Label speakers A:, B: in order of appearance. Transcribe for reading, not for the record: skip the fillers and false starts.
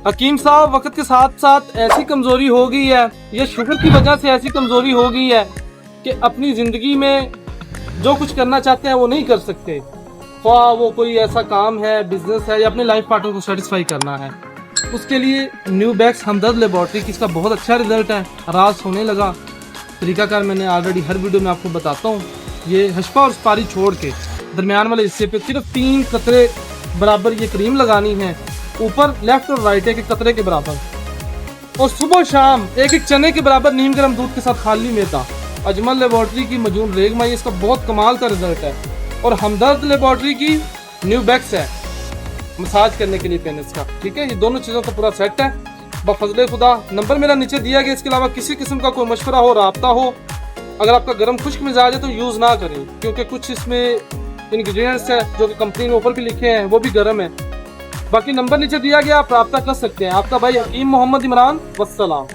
A: हकीम साहब, वक्त के साथ साथ ऐसी कमजोरी हो गई है, ये शुगर की वजह से ऐसी कमजोरी हो गई है कि अपनी जिंदगी में जो कुछ करना चाहते हैं वो नहीं कर सकते। ख्वाह वो कोई ऐसा काम है, बिजनेस है, या अपने लाइफ पार्टनर को सेटिस्फाई करना है। उसके लिए न्यूबैक्स हमदर्द लेबॉर्ट्री की इसका बहुत अच्छा रिजल्ट है, रास होने लगा। तरीकाकार मैंने ऑलरेडी हर वीडियो में आपको बताता हूँ। ये हशफा और स्पारी छोड़ के दरमियान वाले हिस्से पे सिर्फ 3 कतरे बराबर ये क्रीम लगानी है, ऊपर लेफ्ट और राइट एक कतरे के बराबर, और सुबह शाम एक चने के बराबर नीम गर्म दूध के साथ खाली मैदा। अजमल लेबॉर्ट्री की मजून रेगमाई इसका बहुत कमाल का रिजल्ट है, और हमदर्द लेबॉर्ट्री की न्यूबैक्स है मसाज करने के लिए पेनिस का। ठीक है, ये दोनों चीज़ों का पूरा सेट है। बफजले खुदा नंबर मेरा नीचे दिया गया। इसके अलावा किसी किस्म का कोई मशवरा हो, राब्ता हो, अगर आपका गर्म खुश्क मिजाज है तो यूज़ ना करें, क्योंकि कुछ इसमें इंग्रेडिएंट्स है जो कि कंपनी में ऊपर भी लिखे हैं वो भी गर्म है। बाकी नंबर नीचे दिया गया, आप रब्ता कर सकते हैं। आपका भाई हकीम मोहम्मद इमरान। वस्सलाम।